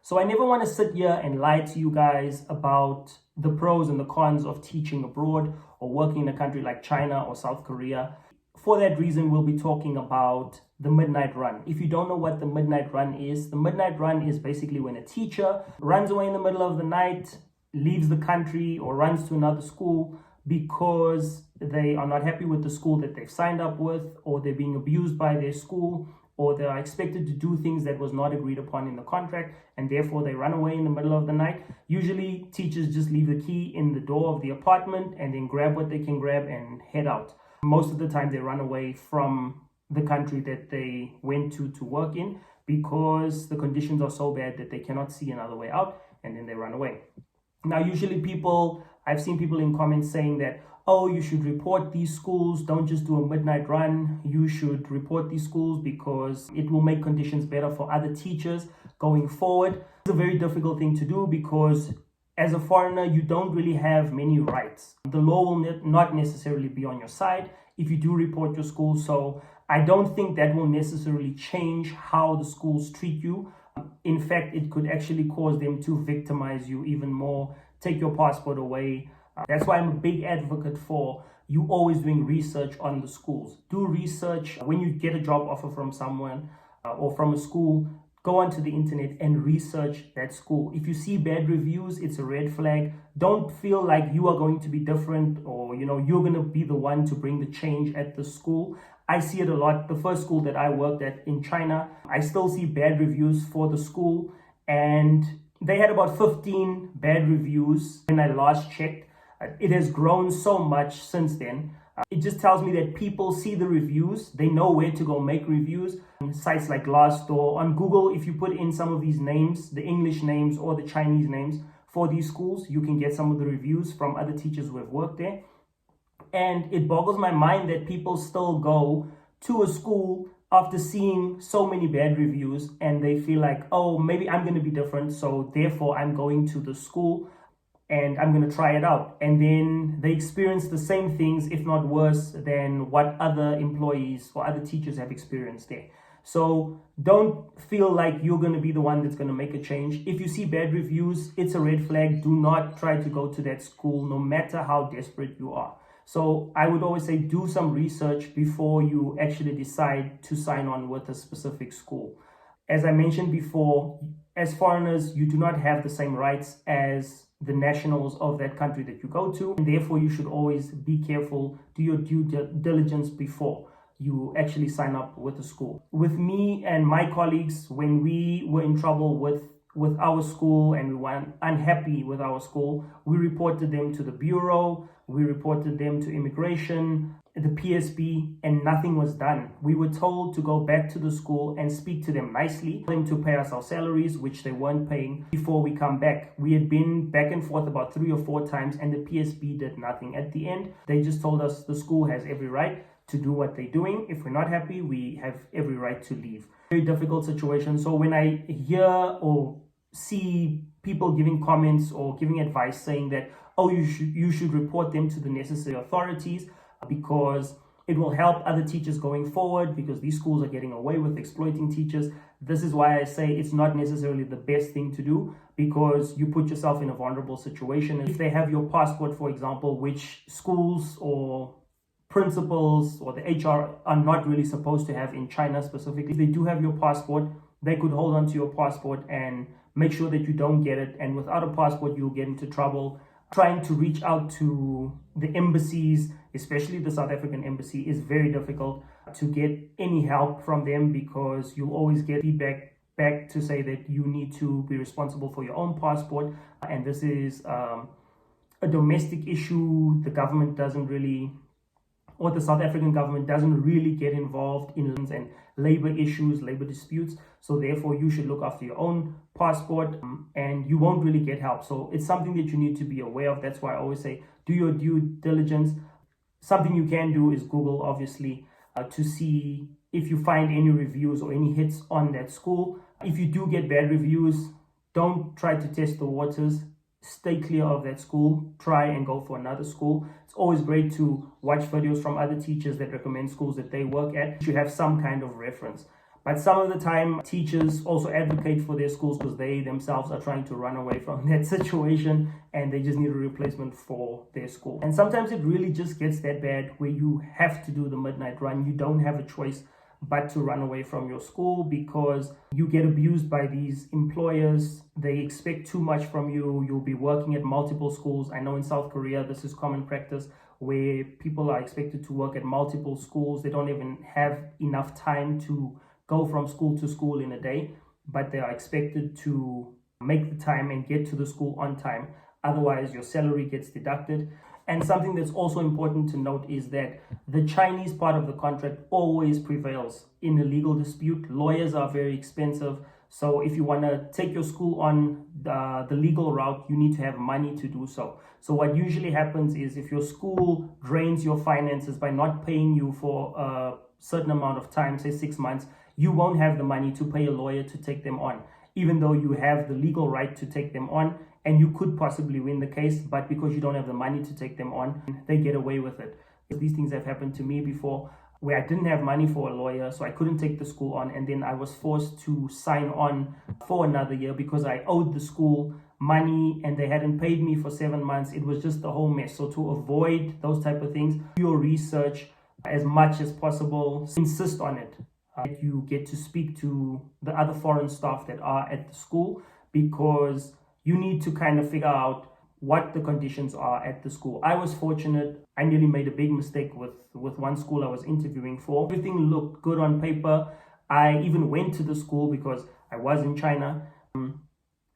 So I never want to sit here and lie to you guys about the pros and the cons of teaching abroad or working in a country like China or South Korea. For that reason, we'll be talking about the midnight run. If you don't know what the midnight run is, the midnight run is basically when a teacher runs away in the middle of the night, leaves the country or runs to another school because they are not happy with the school that they've signed up with, or they're being abused by their school, or they are expected to do things that was not agreed upon in the contract, and therefore they run away in the middle of the night. Usually teachers just leave the key in the door of the apartment and then grab what they can grab and head out. Most of the time they run away from the country that they went to work in because the conditions are so bad that they cannot see another way out, and then they run away. Now, usually I've seen people in comments saying that, oh, you should report these schools, don't just do a midnight run. You should report these schools because it will make conditions better for other teachers going forward. It's a very difficult thing to do because as a foreigner, you don't really have many rights. The law will not necessarily be on your side if you do report your school. So I don't think that will necessarily change how the schools treat you. In fact, it could actually cause them to victimize you even more, take your passport away. That's why I'm a big advocate for you always doing research on the schools. Do research when you get a job offer from someone or from a school. Go onto the internet and research that school. If you see bad reviews, it's a red flag. Don't feel like you are going to be different or you're going to be the one to bring the change at the school. I see it a lot. The first school that I worked at in China, I still see bad reviews for the school, and they had about 15 bad reviews when I last checked. It has grown so much since then. It just tells me that people see the reviews. They know where to go make reviews. Sites like Glassdoor, on Google, if you put in some of these names, the English names or the Chinese names for these schools, you can get some of the reviews from other teachers who have worked there. And it boggles my mind that people still go to a school after seeing so many bad reviews and they feel like, oh, maybe I'm going to be different, so therefore I'm going to the school and I'm going to try it out. And then they experience the same things, if not worse, than what other employees or other teachers have experienced there. So don't feel like you're going to be the one that's going to make a change. If you see bad reviews, it's a red flag. Do not try to go to that school, no matter how desperate you are. So I would always say do some research before you actually decide to sign on with a specific school. As I mentioned before, as foreigners, you do not have the same rights as the nationals of that country that you go to. And therefore, you should always be careful, do your due diligence before you actually sign up with a school. With me and my colleagues, when we were in trouble with our school and we were unhappy with our school, we reported them to the bureau, we reported them to immigration, the PSB, and nothing was done. We were told to go back to the school and speak to them nicely, them to pay us our salaries, which they weren't paying, before we come back. We had been back and forth about 3 or 4 times and the PSB did nothing. At the end, they just told us the school has every right to do what they're doing. If we're not happy, we have every right to leave. Very difficult situation. So when I hear or see people giving comments or giving advice saying that, oh, you should report them to the necessary authorities because it will help other teachers going forward, because these schools are getting away with exploiting teachers. This is why I say it's not necessarily the best thing to do, because you put yourself in a vulnerable situation. If they have your passport, for example, which schools or principals or the HR are not really supposed to have in China specifically, if they do have your passport, they could hold on to your passport and make sure that you don't get it. And without a passport, you'll get into trouble. Trying to reach out to the embassies, especially the South African embassy, is very difficult to get any help from them, because you'll always get feedback back to say that you need to be responsible for your own passport. And this is a domestic issue. The government doesn't really, or the South African government doesn't really get involved in and labor issues, labor disputes. So therefore, you should look after your own passport and you won't really get help. So it's something that you need to be aware of. That's why I always say, do your due diligence. Something you can do is Google, obviously, to see if you find any reviews or any hits on that school. If you do get bad reviews, don't try to test the waters. Stay clear of that school. Try and go for another school. It's always great to watch videos from other teachers that recommend schools that they work at. You have some kind of reference. But some of the time, teachers also advocate for their schools because they themselves are trying to run away from that situation and they just need a replacement for their school. And sometimes it really just gets that bad where you have to do the midnight run. You don't have a choice but to run away from your school because you get abused by these employers. They expect too much from you. You'll be working at multiple schools. I know in South Korea, this is common practice where people are expected to work at multiple schools. They don't even have enough time to go from school to school in a day, but they are expected to make the time and get to the school on time. Otherwise, your salary gets deducted. And something that's also important to note is that the Chinese part of the contract always prevails in a legal dispute. Lawyers are very expensive. So if you want to take your school on the legal route, you need to have money to do so. So what usually happens is if your school drains your finances by not paying you for a certain amount of time, say 6 months, you won't have the money to pay a lawyer to take them on, even though you have the legal right to take them on and you could possibly win the case, but because you don't have the money to take them on, they get away with it. These things have happened to me before where I didn't have money for a lawyer, so I couldn't take the school on, and then I was forced to sign on for another year because I owed the school money and they hadn't paid me for 7 months. It was just a whole mess. So to avoid those type of things, do your research as much as possible, insist on it. You get to speak to the other foreign staff that are at the school because you need to kind of figure out what the conditions are at the school. I was fortunate. I nearly made a big mistake with one school I was interviewing for. Everything looked good on paper. I even went to the school because I was in China.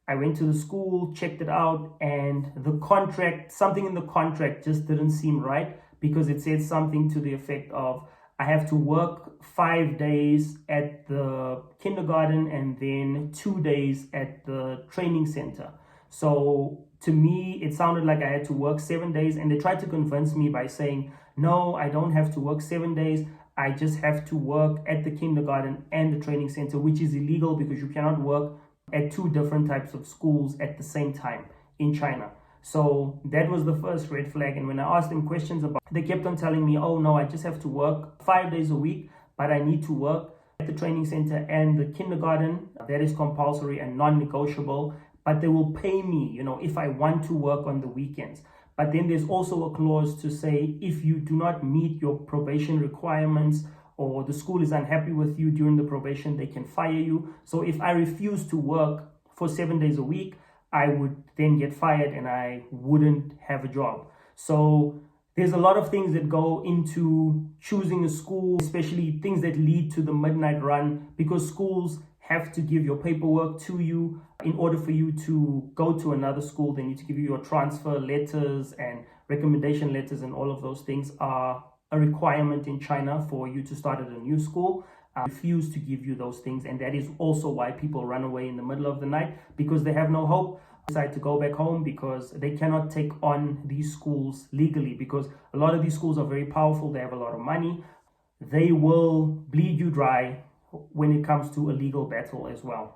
I went to the school, checked it out, and the contract, something in the contract just didn't seem right because it said something to the effect of I have to work 5 days at the kindergarten and then 2 days at the training center. So to me, it sounded like I had to work 7 days, and they tried to convince me by saying, no, I don't have to work 7 days. I just have to work at the kindergarten and the training center, which is illegal because you cannot work at two different types of schools at the same time in China. So that was the first red flag. And when I asked them questions about, they kept on telling me, oh no, I just have to work 5 days a week, but I need to work at the training center and the kindergarten. That is compulsory and non-negotiable, but they will pay me, if I want to work on the weekends. But then there's also a clause to say, if you do not meet your probation requirements or the school is unhappy with you during the probation, they can fire you. So if I refuse to work for 7 days a week, I would then get fired and I wouldn't have a job. So there's a lot of things that go into choosing a school, especially things that lead to the midnight run, because schools have to give your paperwork to you. In order for you to go to another school, they need to give you your transfer letters and recommendation letters, and all of those things are a requirement in China for you to start at a new school. Refuse to give you those things, and that is also why people run away in the middle of the night, because they have no hope. Decide to go back home because they cannot take on these schools legally, because a lot of these schools are very powerful. They have a lot of money. They will bleed you dry when it comes to a legal battle as well.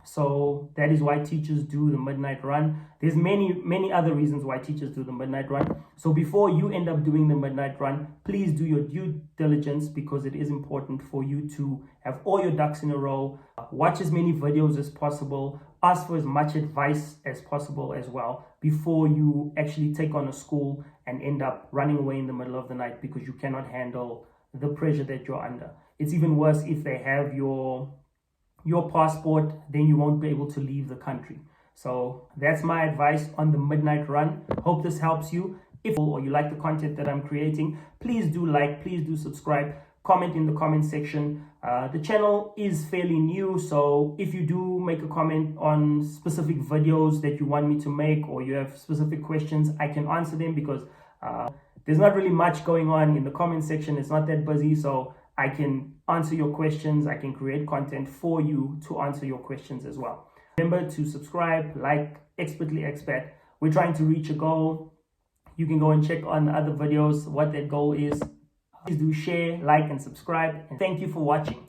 So that is why teachers do the midnight run. There's many other reasons why teachers do the midnight run. So before you end up doing the midnight run, please do your due diligence, because it is important for you to have all your ducks in a row. Watch as many videos as possible. Ask for as much advice as possible as well before you actually take on a school and end up running away in the middle of the night because you cannot handle the pressure that you're under. It's even worse if they have your passport, then you won't be able to leave the country. So that's my advice on the midnight run. Hope this helps you. If or you like the content that I'm creating, please do like, please do subscribe, comment in the comment section. The channel is fairly new, so if you do make a comment on specific videos that you want me to make, or you have specific questions, I can answer them, because there's not really much going on in the comment section. It's not that busy, so I can answer your questions. I can create content for you to answer your questions as well. Remember to subscribe, like Expertly Expat. We're trying to reach a goal. You can go and check on the other videos what that goal is. Please do share, like, and subscribe. And thank you for watching.